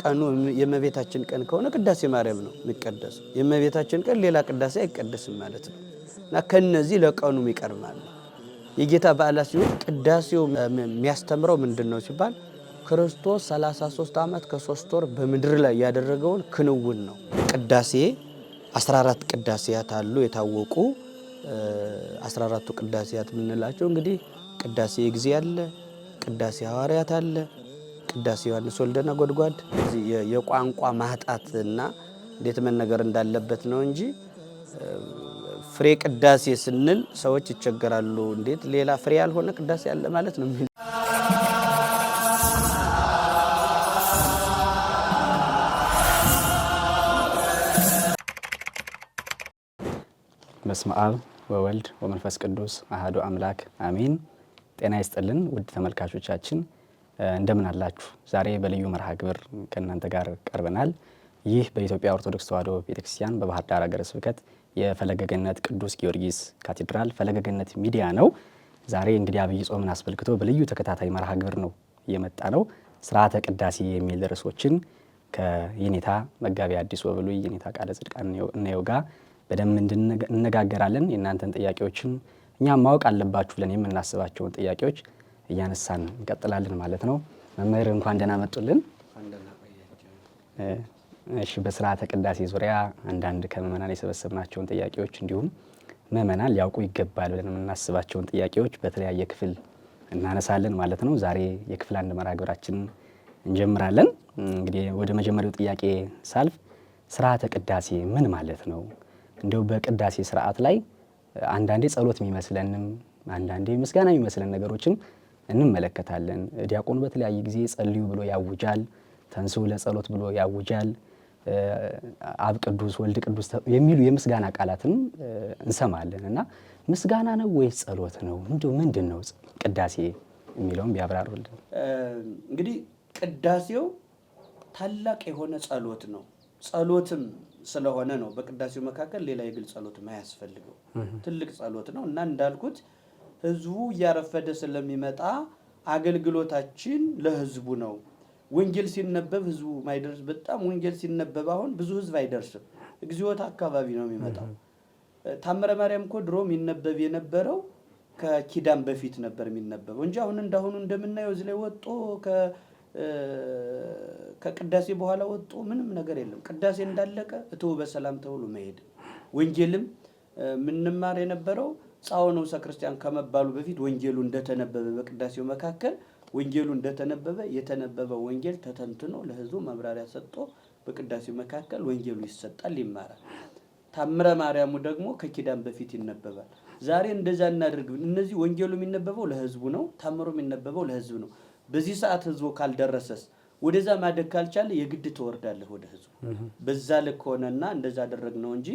ቀኑ የእመቤታችን ቀን ከሆነ ቅዳሴ ማርያም ነው የሚቀደስ። የእመቤታችን ቀን ሌላ ቅዳሴ አይቀደስም ማለት ነው እና ከነዚህ ለቀኑ ይቀርማል። የጌታ በዓላት ሲሆን ቅዳሴው የሚያስተምረው ምንድነው ሲባል ክርስቶስ 33 ዓመት ከ3 ወር በምድር ላይ ያደረገውን ክንውን ነው። ቅዳሴ 14 ቅዳሴያት አሉ የታወቁ 14ቱ ቅዳሴያት የምንላቸው እንግዲህ ቅዳሴ ጊዜ አለ፣ ቅዳሴ ሐዋርያት አለ፣ ቅዳሴ ዮሐንስ ወልደ ነጎድጓድ የቋንቋ ማህጣትና እንዴት መነገር እንዳለበት ነው እንጂ ፍሬ ቅዳሴ ስንል ሰዎች ይቸገራሉ። እንዴት ሌላ ፍሬ ያልሆነ ቅዳሴ አለ ማለት ነው። በስመ አብ ወወልድ ወመንፈስ ቅዱስ አሐዱ አምላክ አሜን። ጤና ይስጥልን ውድ ተመልካቾቻችን እንደምን አላችሁ? ዛሬ በልዩ መርሃ ግብር ከእናንተ ጋር ቀርበናል። ይህ በኢትዮጵያ ኦርቶዶክስ ተዋሕዶ ቤተክርስቲያን በባህር ዳር ሀገረ ስብከት የፈለገ ገነት ቅዱስ ጊዮርጊስ ካቴድራል ፈለገ ገነት ሚዲያ ነው። ዛሬ እንግዲህ አብይ ጾምን አስመልክቶ በልዩ ተከታታይ መርሃ ግብር ነው እየመጣ ነው። ስርዓተ ቅዳሴ የሚል ርዕሶችን ከየኔታ መጋቢ አዲስ ወብሉይ የኔታ ቃለ ጽድቅ እናየው ጋር በደንብ እንነጋገራለን። የእናንተን ጥያቄዎችን እኛም ማወቅ አለባችሁ ብለን የምናስባቸውን ጥያቄዎች እያነሳን እንቀጥላለን ማለት ነው። መምህር እንኳን ደህና መጡልን። እሺ፣ በስርዓተ ቅዳሴ ዙሪያ አንዳንድ ከምእመናን የሰበሰብናቸውን ጥያቄዎች እንዲሁም ምእመናን ሊያውቁ ይገባል ብለን የምናስባቸውን ጥያቄዎች በተለያየ ክፍል እናነሳለን ማለት ነው። ዛሬ የክፍል 1 መርሃ ግብራችንን እንጀምራለን። እንግዲህ ወደ መጀመሪያው ጥያቄ ሳልፍ ስርዓተ ቅዳሴ ምን ማለት ነው? እንደው በቅዳሴ ስርዓት ላይ አንዳንዴ ጸሎት የሚመስለንም አንዳንዴ ምስጋና የሚመስለን ነገሮችን እንመለከታለን። ዲያቆኑ በተለያየ ጊዜ ጸልዩ ብሎ ያውጃል፣ ተንሥኡ ለጸሎት ብሎ ያውጃል፣ አብ ቅዱስ ወልድ ቅዱስ የሚሉ የምስጋና ቃላትን እንሰማለን እና ምስጋና ነው ወይስ ጸሎት ነው? እንደው ምንድነው ቅዳሴ የሚለውን ቢያብራሩልን። እንግዲህ ቅዳሴው ታላቅ የሆነ ጸሎት ነው። ጸሎትም ስለሆነ ነው በቅዳሴው መካከል ሌላ የግል ጸሎት ማያስፈልገው ትልቅ ጸሎት ነው እና እንዳልኩት ህዝቡ እያረፈደ ስለሚመጣ አገልግሎታችን ለህዝቡ ነው። ወንጌል ሲነበብ ህዝቡ ማይደርስ በጣም ወንጌል ሲነበብ አሁን ብዙ ህዝብ አይደርስም። እግዚኦታ አካባቢ ነው የሚመጣው። ታምረ ማርያም እኮ ድሮ የሚነበብ የነበረው ከኪዳን በፊት ነበር የሚነበበው እንጂ አሁን እንዳሁኑ እንደምናየው እዚህ ላይ ወጦ ከቅዳሴ በኋላ ወጦ ምንም ነገር የለም። ቅዳሴ እንዳለቀ እትው በሰላም ተውሎ መሄድ። ወንጌልም ምንማር የነበረው ጻኦ ንዑሰ ክርስቲያን ከመባሉ በፊት ወንጌሉ እንደተነበበ በቅዳሴው መካከል ወንጌሉ እንደተነበበ የተነበበው ወንጌል ተተንትኖ ለህዝቡ መብራሪያ ሰጥቶ በቅዳሴው መካከል ወንጌሉ ይሰጣል፣ ይማራል። ታምረ ማርያሙ ደግሞ ከኪዳን በፊት ይነበባል። ዛሬ እንደዛ እናድርግ። እነዚህ ወንጌሉ የሚነበበው ለህዝቡ ነው፣ ታምሩ የሚነበበው ለህዝቡ ነው። በዚህ ሰዓት ህዝቡ ካልደረሰስ ወደዛ ማደግ ካልቻለ የግድ ተወርዳለህ ወደ ህዝቡ። በዛ ልክ ሆነና እንደዛ አደረግ ነው እንጂ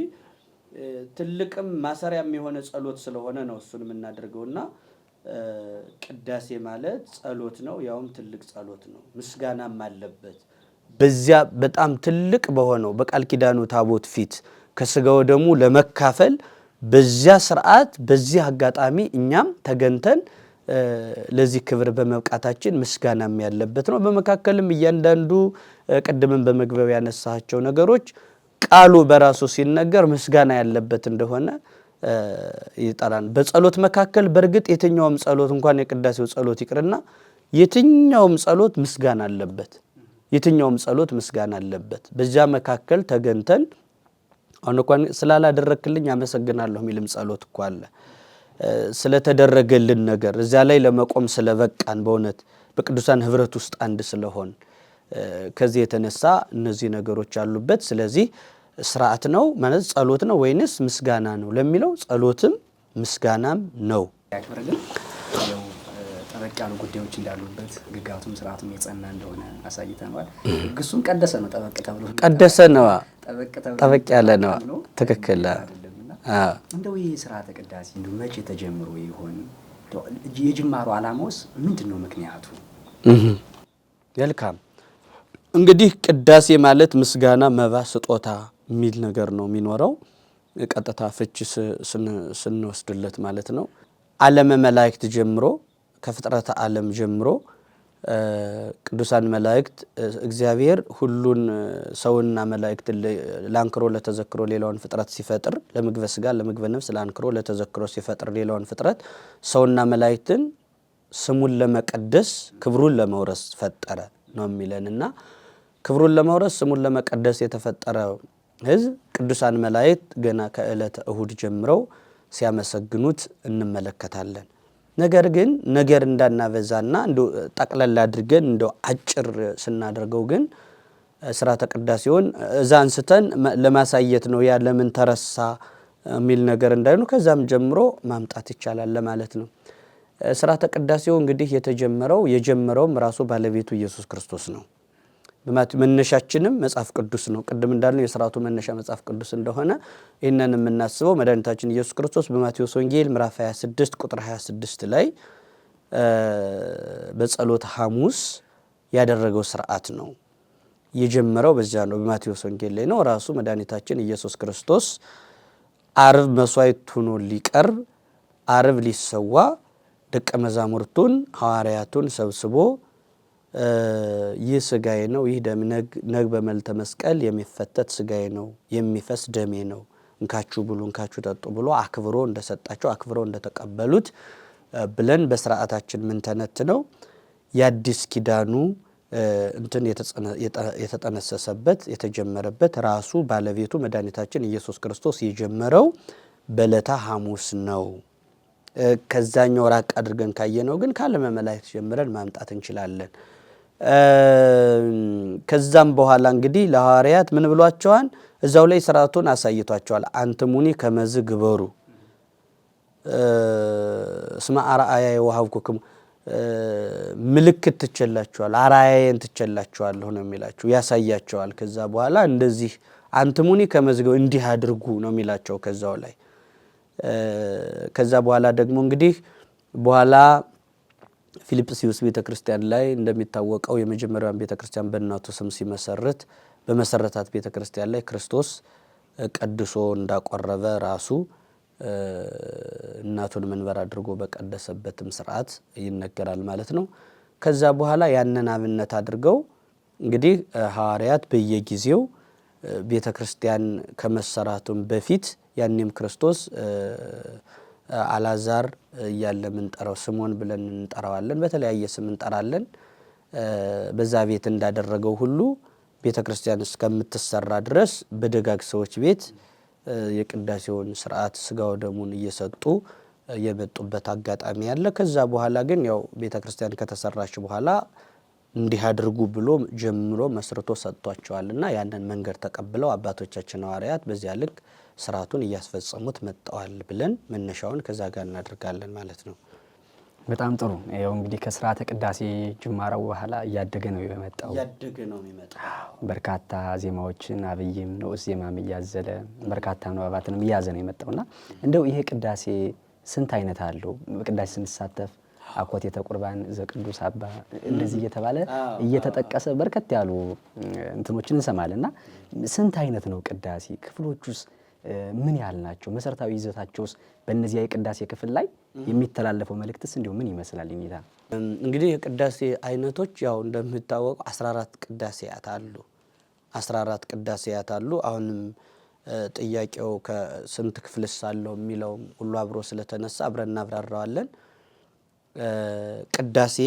ትልቅም ማሰሪያም የሆነ ጸሎት ስለሆነ ነው እሱን የምናደርገውና ቅዳሴ ማለት ጸሎት ነው፣ ያውም ትልቅ ጸሎት ነው። ምስጋናም አለበት። በዚያ በጣም ትልቅ በሆነው በቃል ኪዳኑ ታቦት ፊት ከስጋው ደሙ ለመካፈል በዚያ ስርዓት በዚህ አጋጣሚ እኛም ተገንተን ለዚህ ክብር በመብቃታችን ምስጋናም ያለበት ነው። በመካከልም እያንዳንዱ ቀደምን በመግቢያው ያነሳቸው ነገሮች ቃሉ በራሱ ሲነገር ምስጋና ያለበት እንደሆነ ይጣራን። በጸሎት መካከል በርግጥ የትኛውም ጸሎት እንኳን የቅዳሴው ጸሎት ይቅርና የትኛውም ጸሎት ምስጋና አለበት። የትኛውም ጸሎት ምስጋና አለበት። በዚያ መካከል ተገንተን አሁን እንኳን ስላላደረክልኝ አመሰግናለሁ የሚልም ጸሎት እኮ አለ። ስለተደረገልን ነገር እዚያ ላይ ለመቆም ስለበቃን በእውነት በቅዱሳን ህብረት ውስጥ አንድ ስለሆን ከዚህ የተነሳ እነዚህ ነገሮች አሉበት። ስለዚህ ስርዓት ነው ማለት ጸሎት ነው ወይንስ ምስጋና ነው ለሚለው ጸሎትም ምስጋናም ነው። ያክብርልን። ያው ጠበቅ ያሉ ጉዳዮች እንዳሉበት ግጋቱም ስርዓቱም የጸና እንደሆነ አሳይተናል። ግሱም ቀደሰ ነው ጠበቅ ተብሎ ቀደሰ ነው ጠበቅ ያለ ነው። ትክክል። እንደው ይህ ስርዓተ ቅዳሴ እንደው መቼ ተጀምሮ ይሆን? የጅማሩ ዓላማውስ ምንድነው ምክንያቱ? መልካም እንግዲህ ቅዳሴ ማለት ምስጋና፣ መባ፣ ስጦታ የሚል ነገር ነው የሚኖረው። ቀጥታ ፍቺ ስንወስድለት ማለት ነው ዓለመ መላእክት ጀምሮ ከፍጥረተ ዓለም ጀምሮ ቅዱሳን መላእክት እግዚአብሔር ሁሉን ሰውና መላእክት ለአንክሮ ለተዘክሮ ሌላውን ፍጥረት ሲፈጥር ለምግበ ስጋ ለምግበ ነፍስ ለአንክሮ ለተዘክሮ ሲፈጥር ሌላውን ፍጥረት ሰውና መላእክትን ስሙን ለመቀደስ ክብሩን ለመውረስ ፈጠረ ነው የሚለንና ክብሩን ለመውረስ ስሙን ለመቀደስ የተፈጠረው ሕዝብ ቅዱሳን መላእክት ገና ከዕለተ እሁድ ጀምረው ሲያመሰግኑት እንመለከታለን። ነገር ግን ነገር እንዳናበዛና እንዶ ጠቅለል አድርገን እንዶ አጭር ስናደርገው ግን ስርዓተ ቅዳሴውን እዛ አንስተን ለማሳየት ነው ያ ለምን ተረሳ የሚል ነገር እንዳይኑ ከዛም ጀምሮ ማምጣት ይቻላል ለማለት ነው። ስርዓተ ቅዳሴው እንግዲህ የጀመረውም ራሱ ባለቤቱ ኢየሱስ ክርስቶስ ነው። መነሻችንም መጽሐፍ ቅዱስ ነው። ቅድም እንዳልነው የሥርዓቱ መነሻ መጽሐፍ ቅዱስ እንደሆነ ይህንን የምናስበው መድኃኒታችን ኢየሱስ ክርስቶስ በማቴዎስ ወንጌል ምዕራፍ 26 ቁጥር 26 ላይ በጸሎተ ሐሙስ ያደረገው ስርዓት ነው። የጀመረው በዚያ ነው፣ በማቴዎስ ወንጌል ላይ ነው። ራሱ መድኃኒታችን ኢየሱስ ክርስቶስ ዓርብ መስዋዕት ሆኖ ሊቀርብ ዓርብ ሊሰዋ ደቀ መዛሙርቱን ሐዋርያቱን ሰብስቦ ይህ ስጋዬ ነው፣ ይህ ደም ነግ በመልተ መስቀል የሚፈተት ስጋዬ ነው፣ የሚፈስ ደሜ ነው፣ እንካችሁ ብሉ እንካችሁ ጠጡ ብሎ አክብሮ እንደሰጣቸው አክብሮ እንደተቀበሉት ብለን በስርዓታችን ምን ተነትነው የአዲስ ኪዳኑ እንትን የተጠነሰሰበት የተጀመረበት ራሱ ባለቤቱ መድኃኒታችን ኢየሱስ ክርስቶስ የጀመረው በዕለተ ሐሙስ ነው። ከዛኛው ራቅ አድርገን ካየነው ግን ከዓለመ መላእክት ጀምረን ማምጣት እንችላለን። ከዛም በኋላ እንግዲህ ለሐዋርያት ምን ብሏቸዋል? እዛው ላይ ስርዓቱን አሳይቷቸዋል። አንትሙኒ ከመዝ ግበሩ እስመ አርአያየ ወሀብኩክሙ ምልክት ትቸላቸዋል አርአያዬን ትቸላቸዋለሁ ነው የሚላቸው፣ ያሳያቸዋል። ከዛ በኋላ እንደዚህ አንትሙኒ ከመዝ ግበሩ እንዲህ አድርጉ ነው የሚላቸው ከዛው ላይ። ከዛ በኋላ ደግሞ እንግዲህ በኋላ ፊልጵስዩስ ቤተክርስቲያን ላይ እንደሚታወቀው የመጀመሪያውን ቤተክርስቲያን በእናቱ ስም ሲመሰርት በመሰረታት ቤተክርስቲያን ላይ ክርስቶስ ቀድሶ እንዳቆረበ ራሱ እናቱን መንበር አድርጎ በቀደሰበትም ስርዓት ይነገራል ማለት ነው። ከዛ በኋላ ያንን አብነት አድርገው እንግዲህ ሐዋርያት በየጊዜው ቤተክርስቲያን ከመሰራቱም በፊት ያኔም ክርስቶስ አላዛር እያለ ምንጠራው ስምዖን ብለን እንጠራዋለን፣ በተለያየ ስም እንጠራለን። በዛ ቤት እንዳደረገው ሁሉ ቤተክርስቲያን እስከምትሰራ ድረስ በደጋግ ሰዎች ቤት የቅዳሴውን ስርዓት ስጋው ደሙን እየሰጡ የመጡበት አጋጣሚ ያለ። ከዛ በኋላ ግን ያው ቤተክርስቲያን ከተሰራች በኋላ እንዲህ አድርጉ ብሎ ጀምሮ መስርቶ ሰጥቷቸዋልና ያንን መንገድ ተቀብለው አባቶቻችን ሐዋርያት በዚያ ልክ ስርዓቱን እያስፈጸሙት መጣዋል ብለን መነሻውን ከዛ ጋር እናደርጋለን ማለት ነው። በጣም ጥሩ። ያው እንግዲህ ከስርዓተ ቅዳሴ ጅማራው በኋላ እያደገ ነው የሚመጣው። በርካታ ዜማዎችን አብይም ንዑስ ዜማም እያዘለ በርካታ ንባባትንም እያዘ ነው የመጣውና እንደው ይሄ ቅዳሴ ስንት አይነት አለው? በቅዳሴ ስንሳተፍ አኮቴተ ቁርባን ዘቅዱስ አባ እንደዚህ እየተባለ እየተጠቀሰ በርከት ያሉ እንትኖችን እንሰማለንና ስንት አይነት ነው ቅዳሴ? ክፍሎቹስ ምን ያህል ናቸው? መሰረታዊ ይዘታቸውስ በእነዚህ የቅዳሴ ክፍል ላይ የሚተላለፈው መልእክትስ እንዲሁ ምን ይመስላል? ይኔታ እንግዲህ የቅዳሴ አይነቶች ያው እንደምታወቀው 14 ቅዳሴያት አሉ። 14 ቅዳሴያት አሉ። አሁንም ጥያቄው ከስንት ክፍልስ አለው የሚለው ሁሉ አብሮ ስለተነሳ አብረን እናብራራዋለን። ቅዳሴ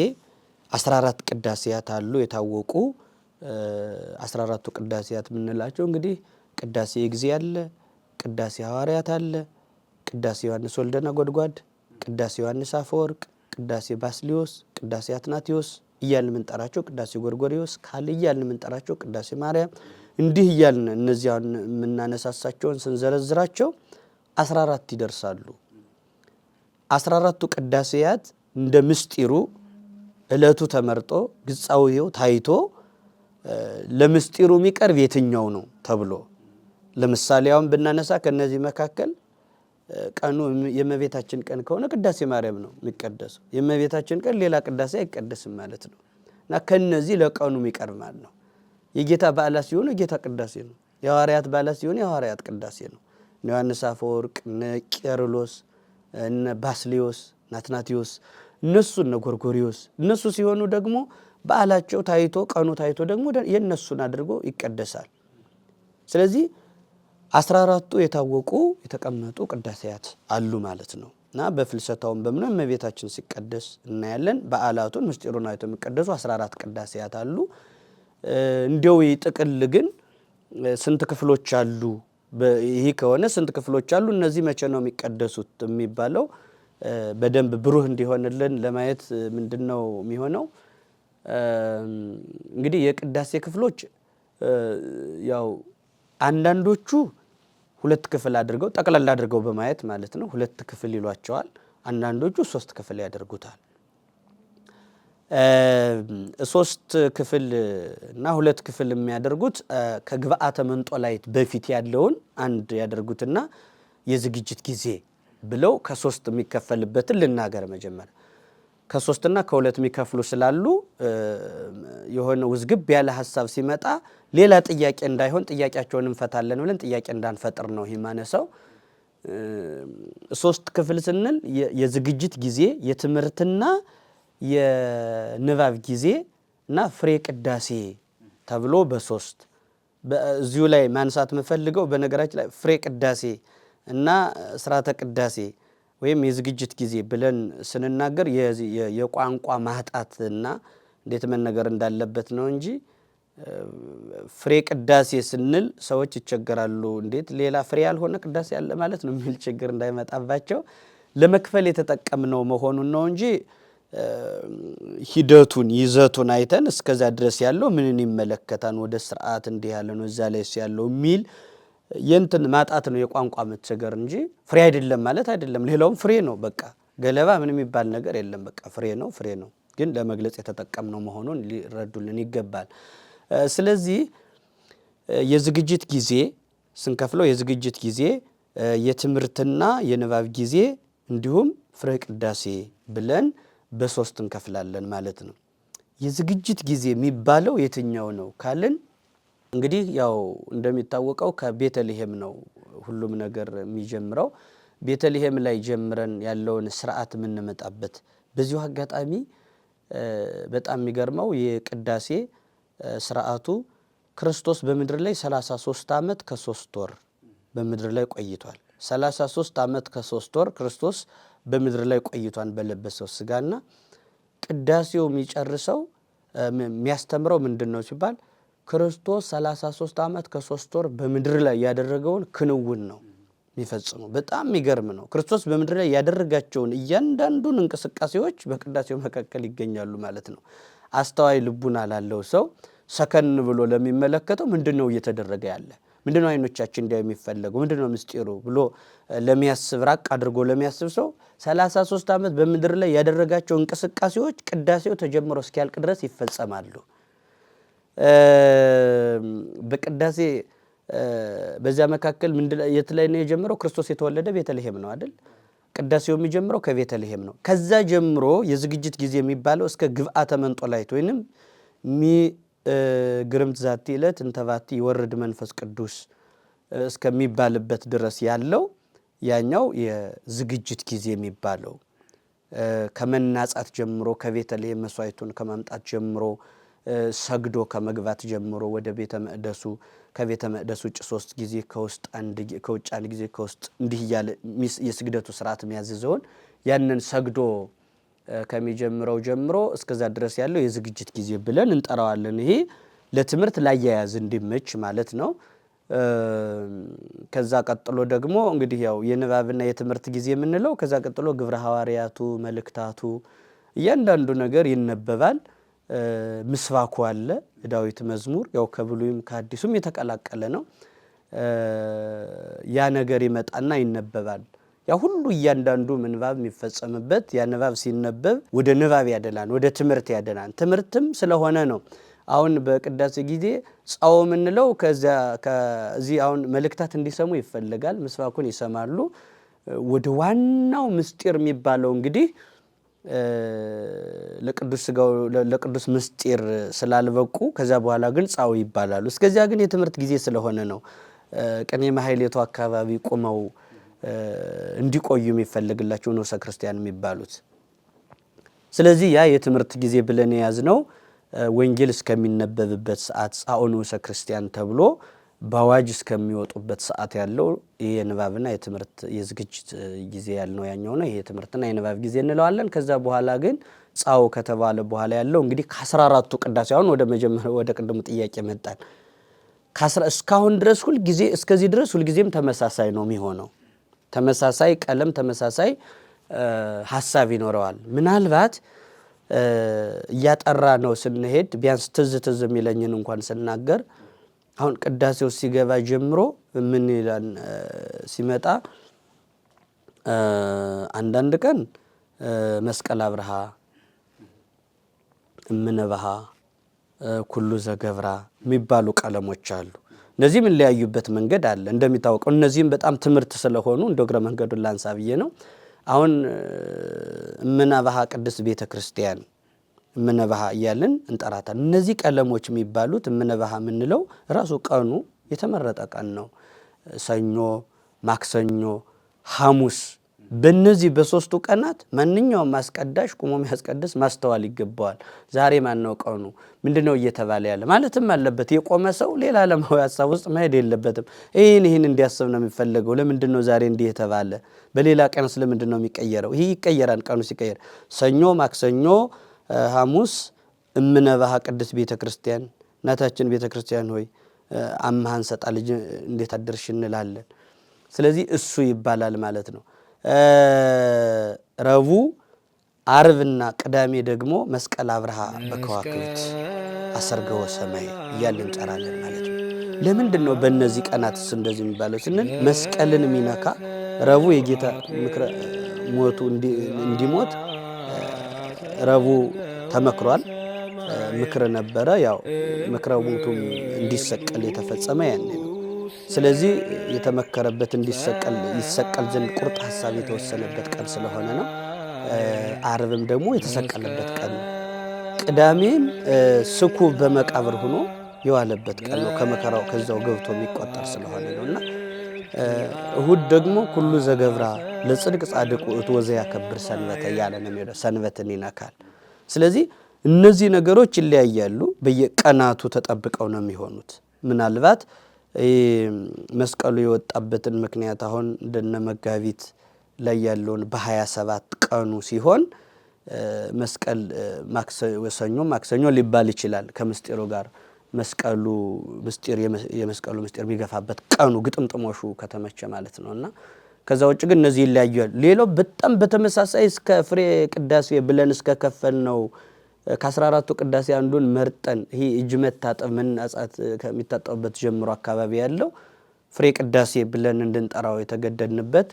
14 ቅዳሴያት አሉ የታወቁ 14ቱ ቅዳሴያት የምንላቸው እንግዲህ ቅዳሴ እግዚእ አለ፣ ቅዳሴ ሐዋርያት አለ፣ ቅዳሴ ዮሐንስ ወልደ ነጎድጓድ፣ ቅዳሴ ዮሐንስ አፈወርቅ፣ ቅዳሴ ባስልዮስ፣ ቅዳሴ አትናቴዎስ እያልን የምንጠራቸው፣ ቅዳሴ ጎርጎርዮስ ካል እያልን የምንጠራቸው፣ ቅዳሴ ማርያም እንዲህ እያልን እነዚያን የምናነሳሳቸውን ስንዘረዝራቸው 14 ይደርሳሉ። 14ቱ ቅዳሴያት እንደ ምስጢሩ እለቱ ተመርጦ ግጻዊው ታይቶ ለምስጢሩ የሚቀርብ የትኛው ነው ተብሎ ለምሳሌ አሁን ብናነሳ ከነዚህ መካከል ቀኑ የእመቤታችን ቀን ከሆነ ቅዳሴ ማርያም ነው የሚቀደሰው። የእመቤታችን ቀን ሌላ ቅዳሴ አይቀደስም ማለት ነው እና ከነዚህ ለቀኑ የሚቀርብ ማለት ነው። የጌታ በዓላት ሲሆኑ የጌታ ቅዳሴ ነው። የሐዋርያት በዓላት ሲሆኑ የሐዋርያት ቅዳሴ ነው። ዮሐንስ አፈወርቅ፣ ቄርሎስ፣ ባስልዮስ፣ አትናቴዎስ እነሱ እነ ጎርጎሪዮስ እነሱ ሲሆኑ ደግሞ በዓላቸው ታይቶ ቀኑ ታይቶ ደግሞ የነሱን አድርጎ ይቀደሳል። ስለዚህ 14ቱ የታወቁ የተቀመጡ ቅዳሴያት አሉ ማለት ነው። እና በፍልሰታውም በምን እመቤታችን ሲቀደስ እናያለን። በዓላቱን ምስጢሩን አይቶ የሚቀደሱ 14 ቅዳሴያት አሉ። እንዲያው ጥቅል ግን ስንት ክፍሎች አሉ? ይሄ ከሆነ ስንት ክፍሎች አሉ? እነዚህ መቼ ነው የሚቀደሱት የሚባለው በደንብ ብሩህ እንዲሆንልን ለማየት ምንድነው የሚሆነው? እንግዲህ የቅዳሴ ክፍሎች ያው አንዳንዶቹ 2 ክፍል አድርገው ጠቅላላ አድርገው በማየት ማለት ነው 2 ክፍል ይሏቸዋል። አንዳንዶቹ 3 ክፍል ያደርጉታል። 3 ክፍል እና 2 ክፍል የሚያደርጉት ከግብአተ መንጦላይት በፊት ያለውን አንድ ያደርጉትና የዝግጅት ጊዜ ብለው ከ3 የሚከፈልበትን ልናገር። መጀመሪያ ከ3 እና ከ2 የሚከፍሉ ስላሉ የሆነ ውዝግብ ያለ ሐሳብ ሲመጣ ሌላ ጥያቄ እንዳይሆን ጥያቄያቸውን እንፈታለን ብለን ጥያቄ እንዳንፈጥር ነው ይማነሳው። 3 ክፍል ስንል የዝግጅት ጊዜ፣ የትምህርትና የንባብ ጊዜ እና ፍሬ ቅዳሴ ተብሎ በ3 በዚሁ ላይ ማንሳት የምፈልገው በነገራችን ላይ ፍሬ ቅዳሴ እና ስርዓተ ቅዳሴ ወይም የዝግጅት ጊዜ ብለን ስንናገር የቋንቋ ማህጣትና እንዴት መነገር እንዳለበት ነው እንጂ ፍሬ ቅዳሴ ስንል ሰዎች ይቸገራሉ። እንዴት ሌላ ፍሬ ያልሆነ ቅዳሴ ያለ ማለት ነው የሚል ችግር እንዳይመጣባቸው ለመክፈል የተጠቀምነው መሆኑን ነው እንጂ ሂደቱን ይዘቱን አይተን እስከዛ ድረስ ያለው ምንን ይመለከታል ወደ ስርዓት እንዲህ ያለ ነው እዛ ላይ ያለው የሚል የንትን ማጣት ነው የቋንቋ መቸገር እንጂ ፍሬ አይደለም ማለት አይደለም። ሌላውም ፍሬ ነው። በቃ ገለባ ምንም የሚባል ነገር የለም። በቃ ፍሬ ነው። ግን ለመግለጽ የተጠቀምነው መሆኑን ሊረዱልን ይገባል። ስለዚህ የዝግጅት ጊዜ ስንከፍለው የዝግጅት ጊዜ፣ የትምህርትና የንባብ ጊዜ እንዲሁም ፍሬ ቅዳሴ ብለን በ3 እንከፍላለን ማለት ነው። የዝግጅት ጊዜ የሚባለው የትኛው ነው ካልን እንግዲህ ያው እንደሚታወቀው ከቤተልሔም ነው ሁሉም ነገር የሚጀምረው። ቤተልሔም ላይ ጀምረን ያለውን ስርዓት የምንመጣበት በዚሁ አጋጣሚ በጣም የሚገርመው የቅዳሴ ስርዓቱ ክርስቶስ በምድር ላይ 33 ዓመት ከ3 ወር በምድር ላይ ቆይቷል። 33 ዓመት ከ3 ወር ክርስቶስ በምድር ላይ ቆይቷን በለበሰው ስጋና ቅዳሴው የሚጨርሰው የሚያስተምረው ምንድነው ሲባል ክርስቶስ 33 ዓመት ከ3 ወር በምድር ላይ ያደረገውን ክንውን ነው የሚፈጽመው። በጣም የሚገርም ነው። ክርስቶስ በምድር ላይ ያደረጋቸውን እያንዳንዱን እንቅስቃሴዎች በቅዳሴው መካከል ይገኛሉ ማለት ነው። አስተዋይ ልቡና ላለው ሰው ሰከን ብሎ ለሚመለከተው ምንድነው እየተደረገ ያለ፣ ምንድነው አይኖቻችን እንዲያዩ የሚፈለገው፣ ምንድነው ምስጢሩ ብሎ ለሚያስብ ራቅ አድርጎ ለሚያስብ ሰው 33 ዓመት በምድር ላይ ያደረጋቸው እንቅስቃሴዎች ቅዳሴው ተጀምሮ እስኪያልቅ ድረስ ይፈጸማሉ። በቅዳሴ በዚያ መካከል የት ላይ ነው የጀመረው? ክርስቶስ የተወለደ ቤተልሔም ነው አይደል? ቅዳሴው የሚጀምረው ከቤተልሔም ነው። ከዛ ጀምሮ የዝግጅት ጊዜ የሚባለው እስከ ግብአተ መንጦላይት ወይንም ግርምት ዛቲ ዕለት እንተባቲ ይወርድ መንፈስ ቅዱስ እስከሚባልበት ድረስ ያለው ያኛው የዝግጅት ጊዜ የሚባለው ከመናጻት ጀምሮ ከቤተልሔም መስዋዕቱን ከማምጣት ጀምሮ ሰግዶ ከመግባት ጀምሮ ወደ ቤተ መቅደሱ ከቤተ መቅደሱ ውጭ 3 ጊዜ ከውስጥ ከውጭ 1 ጊዜ ከውስጥ እንዲህ ያለ የስግደቱ ስርዓት የሚያዝዘውን ያንን ሰግዶ ከሚጀምረው ጀምሮ እስከዛ ድረስ ያለው የዝግጅት ጊዜ ብለን እንጠራዋለን። ይሄ ለትምህርት ላያያዝ እንዲመች ማለት ነው። ከዛ ቀጥሎ ደግሞ እንግዲህ ያው የንባብና የትምህርት ጊዜ የምንለው ከዛ ቀጥሎ ግብረ ሐዋርያቱ መልእክታቱ እያንዳንዱ ነገር ይነበባል። ምስባኩ አለ፣ ዳዊት መዝሙር ያው ከብሉይም ከአዲሱም የተቀላቀለ ነው። ያ ነገር ይመጣና ይነበባል። ያ ሁሉ እያንዳንዱ ምንባብ የሚፈጸምበት ያ ንባብ ሲነበብ ወደ ንባብ ያደላን፣ ወደ ትምህርት ያደላን። ትምህርትም ስለሆነ ነው አሁን በቅዳሴ ጊዜ ጻው የምንለው ከዚህ አሁን መልእክታት እንዲሰሙ ይፈልጋል። ምስባኩን ይሰማሉ። ወደ ዋናው ምስጢር የሚባለው እንግዲህ ለቅዱስ ስጋው ለቅዱስ ምስጢር ስላልበቁ ከዛ በኋላ ግን ጻው ይባላሉ። እስከዚያ ግን የትምህርት ጊዜ ስለሆነ ነው ቅኔ ማህሌቱ አካባቢ ቆመው እንዲቆዩ የሚፈልግላቸው ንዑሰ ክርስቲያን የሚባሉት። ስለዚህ ያ የትምህርት ጊዜ ብለን የያዝነው ወንጌል እስከሚነበብበት ሰዓት ጻኦንዑሰ ክርስቲያን ተብሎ በአዋጅ እስከሚወጡበት ሰዓት ያለው የንባብና የትምህርት የዝግጅት ጊዜ ያልነው ያኛው ነው። ይሄ የትምህርትና የንባብ ጊዜ እንለዋለን። ከዛ በኋላ ግን ጻኦ ከተባለ በኋላ ያለው እንግዲህ ከ14ቱ ቅዳሴ አሁን ወደ መጀመሪያው ወደ ቅድሙ ጥያቄ መጣን። እስካሁን ድረስ ሁል ጊዜ እስከዚህ ድረስ ሁል ጊዜም ተመሳሳይ ነው የሚሆነው። ተመሳሳይ ቀለም ተመሳሳይ ሐሳብ ይኖረዋል። ምናልባት እያጠራ ነው ስንሄድ ቢያንስ ትዝ የሚለኝን እንኳን ስናገር አሁን ቅዳሴው ሲገባ ጀምሮ ምን ይላል ሲመጣ አንዳንድ ቀን መስቀል አብርሃ እምነበሃ ኩሉ ዘገብራ የሚባሉ ቀለሞች አሉ። እነዚህም እንለያዩበት መንገድ አለ። እንደሚታወቀው እነዚህም በጣም ትምህርት ስለሆኑ እንደ እግረ መንገዱን ላንሳ ብዬ ነው። አሁን እምነበሃ ቅድስት ቤተ ክርስቲያን እምነበሃ እያልን እንጠራታለን። እነዚህ ቀለሞች የሚባሉት እምነበሃ የምንለው ራሱ ቀኑ የተመረጠ ቀን ነው። ሰኞ፣ ማክሰኞ፣ ሐሙስ በእነዚህ በሶስቱ ቀናት ማንኛውም አስቀዳሽ ቁሞ የሚያስቀድስ ማስተዋል ይገባዋል። ዛሬ ማነው ቀኑ ምንድነው እየተባለ ያለ ማለትም አለበት። የቆመ ሰው ሌላ ዓለማዊ ሐሳብ ውስጥ መሄድ የለበትም። ይህን እንዲያስብ ነው የሚፈለገው። ለምንድነው ዛሬ እንዲህ የተባለ? በሌላ ቀን ስለምንድነው የሚቀየረው? ይህ ይቀየራል። ቀኑ ሲቀየር ሰኞ፣ ማክሰኞ፣ ሐሙስ እምነበሃ ቅድስት ቤተ ክርስቲያን እናታችን ቤተ ክርስቲያን ሆይ አምሃን ሰጣ ልጅ እንዴት አደርሽ እንላለን። ስለዚህ እሱ ይባላል ማለት ነው። ረቡዕ፣ ዓርብና ቅዳሜ ደግሞ መስቀል አብርሃ በከዋክብት አሰርገወ ሰማይ እያልን እንጠራለን ማለት ነው። ለምንድን ነው በእነዚህ ቀናትስ እንደዚህ የሚባለው ስንል መስቀልን የሚነካ ረቡዕ የጌታ ምክረ ሞቱ እንዲሞት ረቡዕ ተመክሯል። ምክር ነበረ። ያው ምክረ ሞቱም እንዲሰቀል የተፈጸመ ያኔ ነው። ስለዚህ የተመከረበት ይሰቀል ዘንድ ቁርጥ ሐሳብ የተወሰነበት ቀን ስለሆነ ነው። ዓርብም ደግሞ የተሰቀለበት ቀን ነው። ቅዳሜም ስኩብ በመቃብር ሆኖ የዋለበት ቀን ነው። ከመከራው ከዛው ገብቶ የሚቆጠር ስለሆነ ነውና እሁድ ደግሞ ኩሉ ዘገብራ ለጽድቅ ጻድቁ እቱ ወዘያከብር ሰንበተ እያለ ነው የሚለው። ሰንበትን ይነካል። ስለዚህ እነዚህ ነገሮች ይለያያሉ። በየቀናቱ ተጠብቀው ነው የሚሆኑት። ምናልባት መስቀሉ የወጣበትን ምክንያት አሁን እንደነ መጋቢት ላይ ያለውን በ27 ቀኑ ሲሆን መስቀል ሰኞ ማክሰኞ ሊባል ይችላል። ከምስጢሩ ጋር መስቀሉ ምስጢር የመስቀሉ ምስጢር የሚገፋበት ቀኑ ግጥምጥሞሹ ከተመቸ ማለት ነውና ከዛ ውጭ ግን እነዚህ ይለያያሉ። ሌላው በጣም በተመሳሳይ እስከ ፍሬ ቅዳሴ ብለን እስከ ከፈል ነው ከ14ቱ ቅዳሴ አንዱን መርጠን ይሄ እጅ መታጠብ መናጻት ከሚታጠቡበት ጀምሮ አካባቢ ያለው ፍሬ ቅዳሴ ብለን እንድንጠራው የተገደድንበት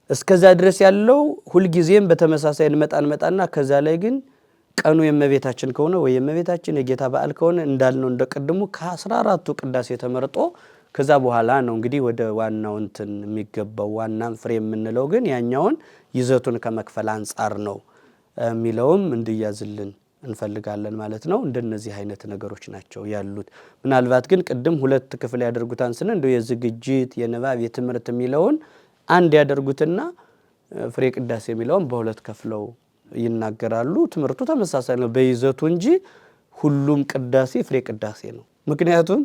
እስከዛ ድረስ ያለው ሁልጊዜም በተመሳሳይ እንመጣና ከዛ ላይ ግን ቀኑ የእመቤታችን ከሆነ ወይ የእመቤታችን የጌታ በዓል ከሆነ እንዳልነው እንደቀድሙ ከ14ቱ ቅዳሴ ተመርጦ ከዛ በኋላ ነው እንግዲህ ወደ ዋናው እንትን የሚገባው። ዋናም ፍሬ የምንለው ግን ያኛውን ይዘቱን ከመክፈል አንጻር ነው የሚለውም እንዲያዝልን እንፈልጋለን ማለት ነው። እንደነዚህ አይነት ነገሮች ናቸው ያሉት። ምናልባት ግን ቅድም ሁለት ክፍል ያደርጉታን ስነ እንደው የዝግጅት የንባብ የትምህርት የሚለውን አንድ ያደርጉትና ፍሬ ቅዳሴ የሚለውን በሁለት ከፍለው ይናገራሉ። ትምህርቱ ተመሳሳይ ነው በይዘቱ እንጂ ሁሉም ቅዳሴ ፍሬ ቅዳሴ ነው። ምክንያቱም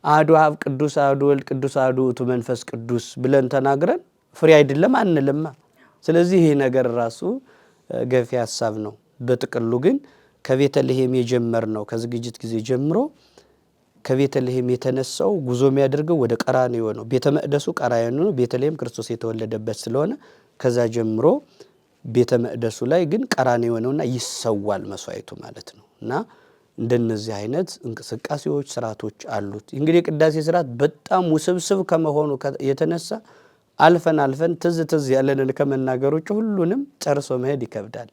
አሐዱ አብ ቅዱስ፣ አሐዱ ወልድ ቅዱስ፣ አሐዱ ውእቱ መንፈስ ቅዱስ ብለን ተናግረን ፍሬ አይደለም አንልማ። ስለዚህ ይሄ ነገር ራሱ ገፊ ሐሳብ ነው። በጥቅሉ ግን ከቤተልሔም የጀመርነው ከዝግጅት ጊዜ ጀምሮ ከቤተልሔም የተነሳው ጉዞ የሚያደርገው ወደ ቀራንዮ ነው። ቤተ መቅደሱ ቀራንዮ ነው። ቤተልሔም ክርስቶስ የተወለደበት ስለሆነ ከዛ ጀምሮ ቤተ መቅደሱ ላይ ግን ቀራንዮ ነውና ይሰዋል መስዋዕቱ ማለት ነው። እና እንደነዚህ አይነት እንቅስቃሴዎች ስርዓቶች አሉት። እንግዲህ የቅዳሴ ስርዓት በጣም ውስብስብ ከመሆኑ የተነሳ አልፈን ትዝ ያለንን ከመናገር ውጭ ሁሉንም ጨርሶ መሄድ ይከብዳል።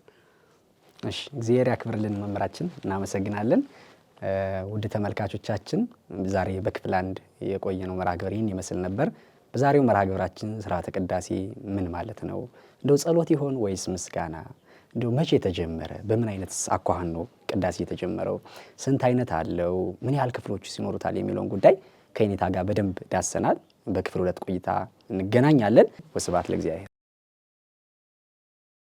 እሺ፣ እግዚአብሔር ያክብርልን መምህራችን፣ እናመሰግናለን። ውድ ተመልካቾቻችን ዛሬ በክፍል 1 የቆየነው መርሐ ግብር ይህን ይመስል ነበር። በዛሬው መርሐ ግብራችን ስርዓተ ቅዳሴ ምን ማለት ነው? እንደው ጸሎት ይሆን ወይስ ምስጋና? እንደው መቼ ተጀመረ? በምን አይነት አኳኋን ነው ቅዳሴ የተጀመረው? ስንት አይነት አለው? ምን ያህል ክፍሎች ይኖሩታል? የሚለውን ጉዳይ ከኔታ ጋር በደንብ ዳሰናል። በክፍል 2 ቆይታ እንገናኛለን። ወስብሐት ለእግዚአብሔር።